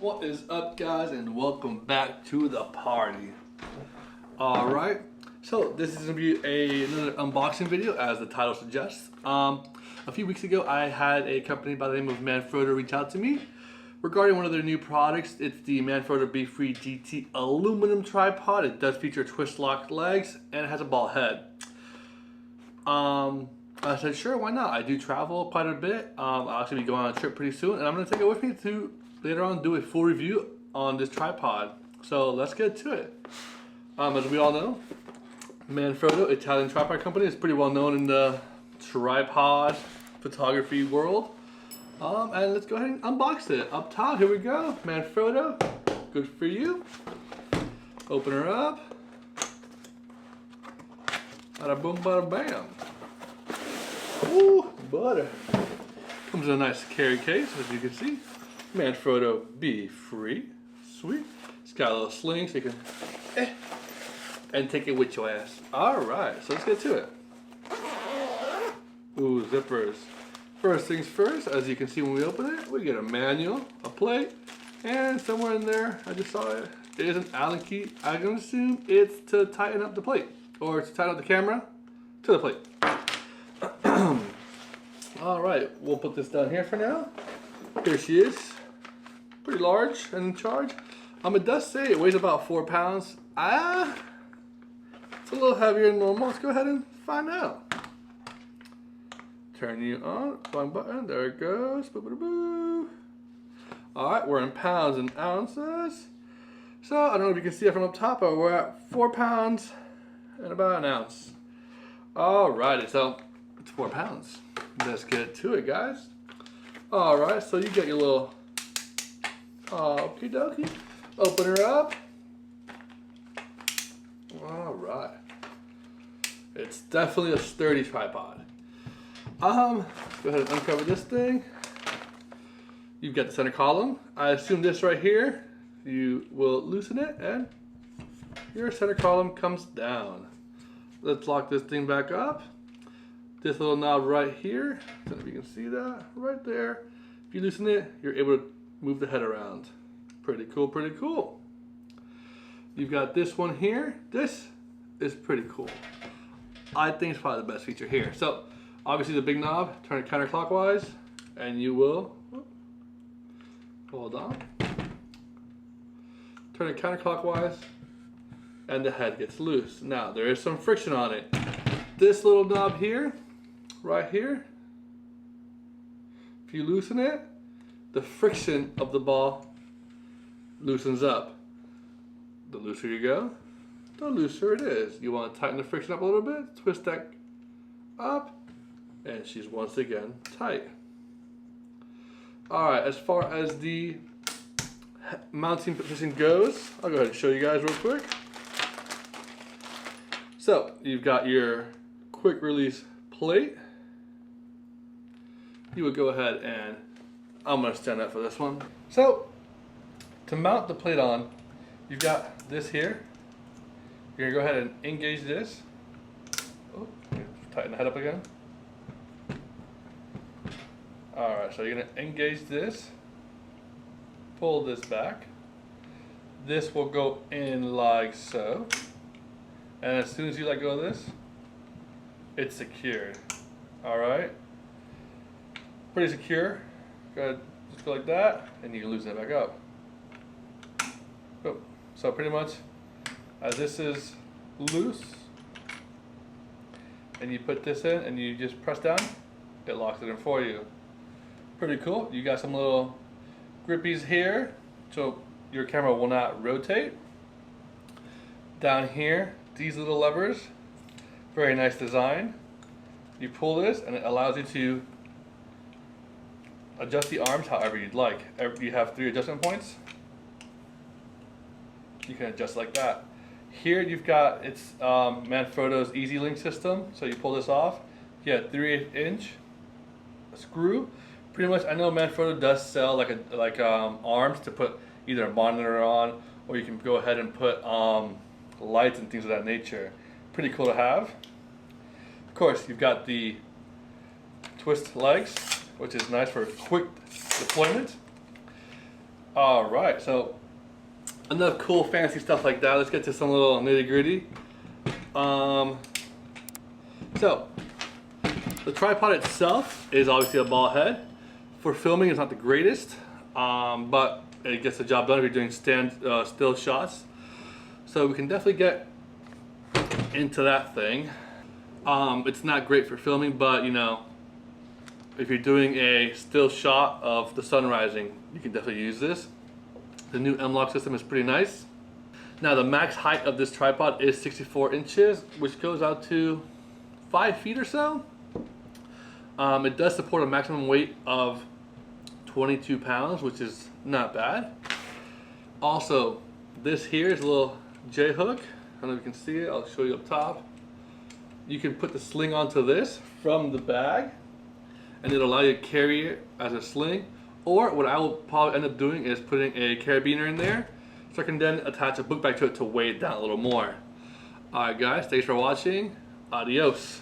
What is up, guys, and welcome back to the party. Alright, so this is going to be another unboxing video, as the title suggests. A few weeks ago, I had a company by the name of Manfrotto reach out to me regarding one of their new products. It's the Manfrotto Befree GT Aluminum Tripod. It does feature twist lock legs, and it has a ball head. I said, sure, why not? I do travel quite a bit. I'll actually be going on a trip pretty soon, and I'm going to take it with me to later on do a full review on this tripod. So let's get to it. As we all know, Manfrotto, Italian tripod company, is pretty well known in the tripod photography world. And let's go ahead and unbox it. Up top, here we go. Manfrotto, good for you. Open her up. Bada boom, bada bam. Ooh, butter. Comes in a nice carry case, as you can see. Manfrotto Befree. Sweet. It's got a little sling so you can and take it with your ass. Alright, so let's get to it. Ooh, zippers. First things first, as you can see when we open it, we get a manual, a plate, and somewhere in there, I just saw it, it is an Allen key. I'm going to assume it's to tighten up the plate, or to tighten up the camera to the plate. Alright, we'll put this down here for now. Here she is. Pretty large and in charge. It does say it weighs about 4 pounds. It's a little heavier than normal. Let's go ahead and find out. Turn you on. Wrong button. There it goes. Boo, boo, boo. Alright, we're in pounds and ounces. So, I don't know if you can see it from up top, but we're at 4 pounds and about an ounce. Alrighty, so it's 4 pounds. Let's get to it, guys. Alright, so you get your little okie dokie. Open her up. Alright. It's definitely a sturdy tripod. Go ahead and uncover this thing. You've got the center column. I assume this right here, you will loosen it and your center column comes down. Let's lock this thing back up. This little knob right here, I don't know if you can see that, right there. If you loosen it, you're able to move the head around. Pretty cool, pretty cool. You've got this one here. This is pretty cool. I think it's probably the best feature here. So, obviously the big knob, turn it counterclockwise, and you will, hold on. Turn it counterclockwise, and the head gets loose. Now, there is some friction on it. This little knob here, right here, if you loosen it, the friction of the ball loosens up. The looser you go, the looser it is. You want to tighten the friction up a little bit, twist that up, and she's once again tight. Alright, as far as the mounting position goes, I'll go ahead and show you guys real quick. So, you've got your quick release plate. You would go ahead and, I'm going to stand up for this one. So, to mount the plate on, you've got this here. You're going to go ahead and engage this. Oh, tighten the head up again. Alright, so you're going to engage this. Pull this back. This will go in like so. And as soon as you let go of this, it's secured. Alright. Pretty secure. Go ahead, just go like that, and you can loosen it back up. Oh. So pretty much, as this is loose, and you put this in, and you just press down, it locks it in for you. Pretty cool. You got some little grippies here, so your camera will not rotate. Down here, these little levers, very nice design. You pull this, and it allows you to adjust the arms however you'd like. You have 3 adjustment points. You can adjust like that. Here you've got, it's Manfrotto's Easy Link system. So you pull this off. You get 3/8 inch screw. Pretty much, I know Manfrotto does sell like arms to put either a monitor on, or you can go ahead and put lights and things of that nature. Pretty cool to have. Of course, you've got the twist legs, which is nice for quick deployment. All right, so enough cool fancy stuff like that. Let's get to some little nitty gritty. So the tripod itself is obviously a ball head. For filming, it's not the greatest, but it gets the job done if you're doing still shots. So we can definitely get into that thing. It's not great for filming, but you know, if you're doing a still shot of the sun rising, you can definitely use this. The new M-LOK system is pretty nice. Now the max height of this tripod is 64 inches, which goes out to 5 feet or so. It does support a maximum weight of 22 pounds, which is not bad. Also, this here is a little J-hook. I don't know if you can see it, I'll show you up top. You can put the sling onto this from the bag, and it'll allow you to carry it as a sling. Or what I will probably end up doing is putting a carabiner in there, so I can then attach a book bag to it to weigh it down a little more. Alright guys, thanks for watching. Adios.